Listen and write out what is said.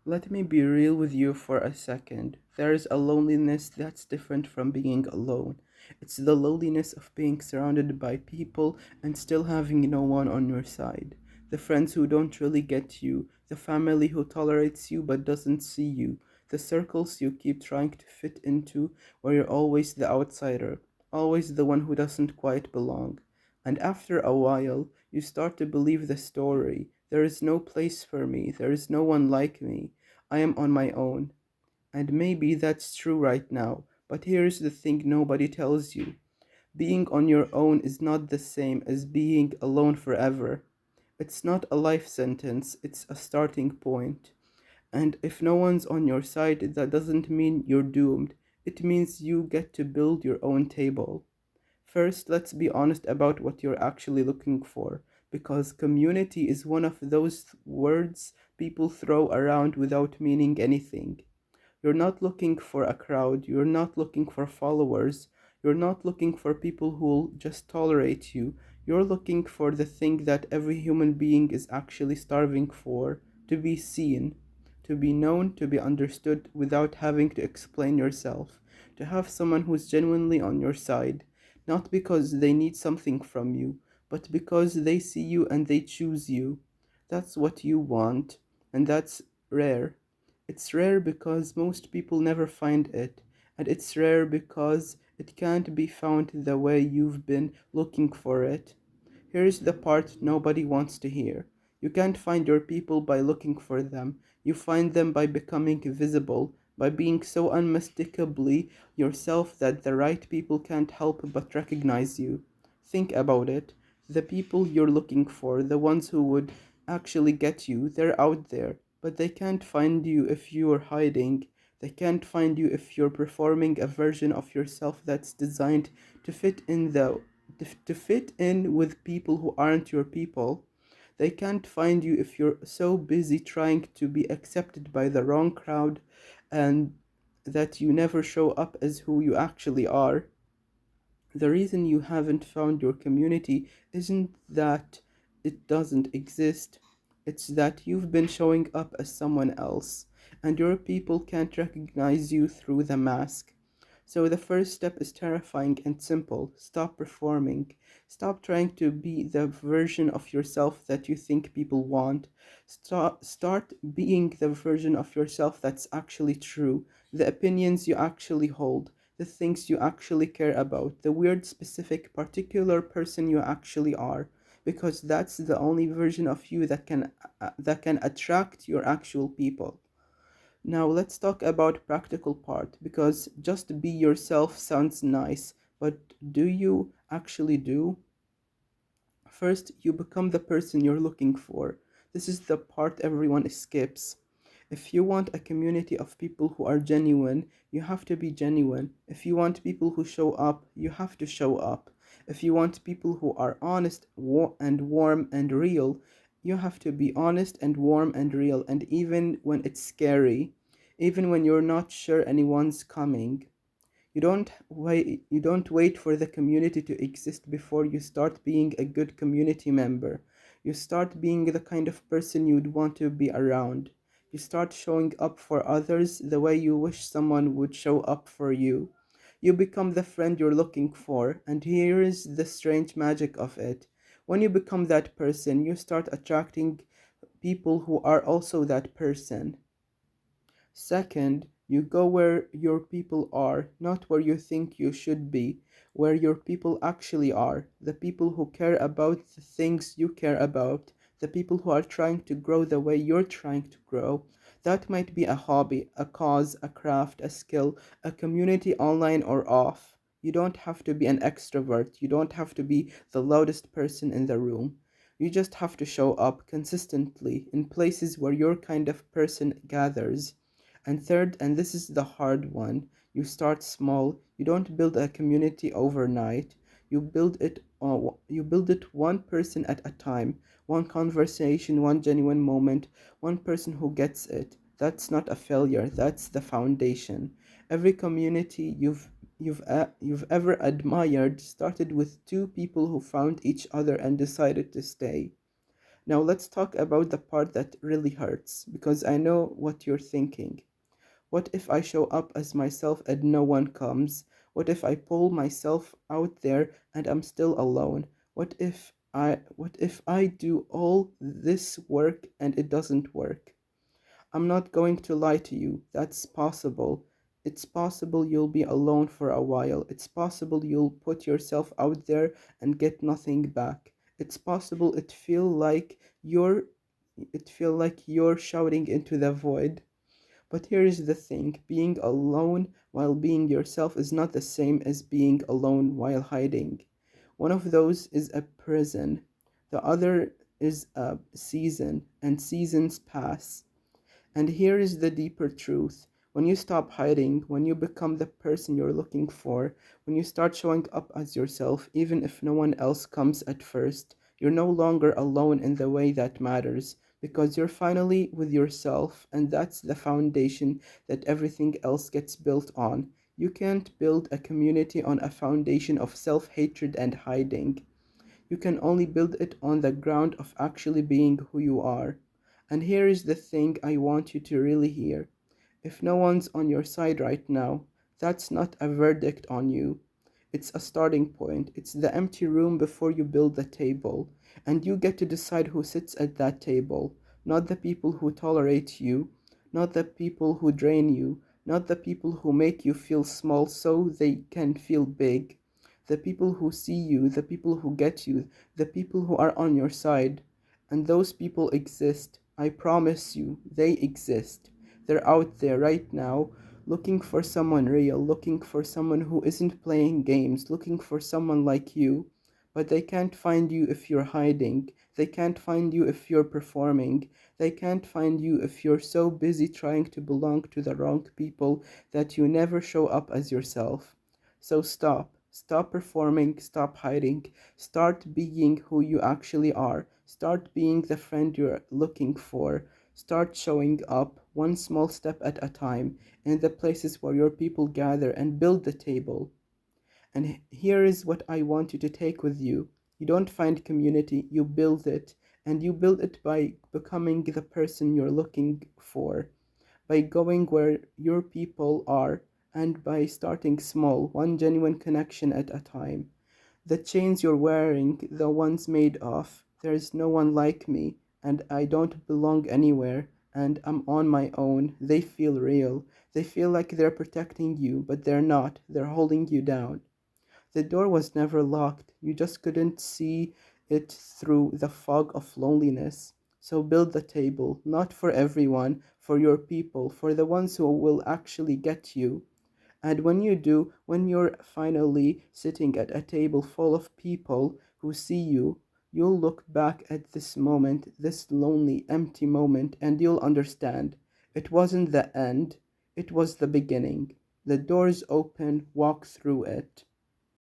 Let me be real with you for a second. There is a loneliness that's different from being alone. It's the loneliness of being surrounded by people and still having no one on your side. The friends who don't really get you, the family who tolerates you but doesn't see you, the circles you keep trying to fit into where you're always the outsider, always the one who doesn't quite belong. And after a while, you start to believe the story. There is no place for me, there is no one like me. I am on my own. And maybe that's true right now, but here's the thing nobody tells you. Being on your own is not the same as being alone forever. It's not a life sentence, it's a starting point. And if no one's on your side, that doesn't mean you're doomed. It means you get to build your own table. First, let's be honest about what you're actually looking for, because community is one of those words people throw around without meaning anything. You're not looking for a crowd, you're not looking for followers, you're not looking for people who'll just tolerate you. You're looking for the thing that every human being is actually starving for, to be seen, to be known, to be understood without having to explain yourself, to have someone who's genuinely on your side, not because they need something from you, but because they see you and they choose you. That's what you want, and that's rare. It's rare because most people never find it, and it's rare because it can't be found the way you've been looking for it. Here's the part nobody wants to hear. You can't find your people by looking for them. You find them by becoming visible, by being so unmistakably yourself that the right people can't help but recognize you. Think about it. The people you're looking for, the ones who would actually get you, they're out there, but they can't find you if you're hiding. They can't find you if you're performing a version of yourself that's designed to fit in with people who aren't your people. They can't find you if you're so busy trying to be accepted by the wrong crowd and that you never show up as who you actually are. The reason you haven't found your community isn't that it doesn't exist, it's that you've been showing up as someone else, and your people can't recognize you through the mask. So the first step is terrifying and simple. Stop performing. Stop trying to be the version of yourself that you think people want. Start being the version of yourself that's actually true, the opinions you actually hold, the things you actually care about, the weird, specific, particular person you actually are, because that's the only version of you that can attract your actual people. Now let's talk about practical part because just be yourself sounds nice, but do you actually do? First, you become the person you're looking for. This is the part everyone skips. If you want a community of people who are genuine, you have to be genuine. If you want people who show up, you have to show up. If you want people who are honest and warm and real, you have to be honest and warm and real. And even when it's scary, even when you're not sure anyone's coming, you don't wait for the community to exist before you start being a good community member. You start being the kind of person you'd want to be around. You start showing up for others the way you wish someone would show up for you. You become the friend you're looking for, and here is the strange magic of it. When you become that person, you start attracting people who are also that person. Second, you go where your people are, not where you think you should be, where your people actually are, the people who care about the things you care about, the people who are trying to grow the way you're trying to grow. That might be a hobby, a cause, a craft, a skill, a community online or off. You don't have to be an extrovert, you don't have to be the loudest person in the room. You just have to show up consistently in places where your kind of person gathers. And third, and this is the hard one, you start small. You don't build a community overnight. You build it one person at a time, one conversation, one genuine moment, one person who gets it. That's not a failure, that's the foundation. Every community you've ever admired started with two people who found each other and decided to stay. Now let's talk about the part that really hurts, because I know what you're thinking. What if I show up as myself and no one comes? What if I pull myself out there and I'm still alone? What if I do all this work and it doesn't work? I'm not going to lie to you. That's possible. It's possible you'll be alone for a while. It's possible you'll put yourself out there and get nothing back. It's possible it feel like you're shouting into the void. But here is the thing, being alone while being yourself is not the same as being alone while hiding. One of those is a prison, the other is a season, and seasons pass. And here is the deeper truth. When you stop hiding, when you become the person you're looking for, when you start showing up as yourself, even if no one else comes at first, you're no longer alone in the way that matters, because you're finally with yourself, and that's the foundation that everything else gets built on. You can't build a community on a foundation of self hatred and hiding. You can only build it on the ground of actually being who you are. And here is the thing I want you to really hear. If no one's on your side right now, that's not a verdict on you. It's a starting point. It's the empty room before you build the table. And you get to decide who sits at that table. Not the people who tolerate you, not the people who drain you, not the people who make you feel small so they can feel big. The people who see you, the people who get you, the people who are on your side. And those people exist. I promise you, they exist. They're out there right now, looking for someone real, looking for someone who isn't playing games, looking for someone like you. But they can't find you if you're hiding. They can't find you if you're performing. They can't find you if you're so busy trying to belong to the wrong people that you never show up as yourself. So stop. Stop performing, stop hiding, start being who you actually are. Start being the friend you're looking for. Start showing up one small step at a time in the places where your people gather and build the table. And here is what I want you to take with you. You don't find community, you build it. And you build it by becoming the person you're looking for, by going where your people are, and by starting small, one genuine connection at a time. The chains you're wearing, the ones made of, there's no one like me, and I don't belong anywhere, and I'm on my own. They feel real. They feel like they're protecting you, but they're not. They're holding you down. The door was never locked. You just couldn't see it through the fog of loneliness. So build the table, not for everyone, for your people, for the ones who will actually get you. And when you do, when you're finally sitting at a table full of people who see you, you'll look back at this moment, this lonely, empty moment, and you'll understand. It wasn't the end, it was the beginning. The door's open, walk through it.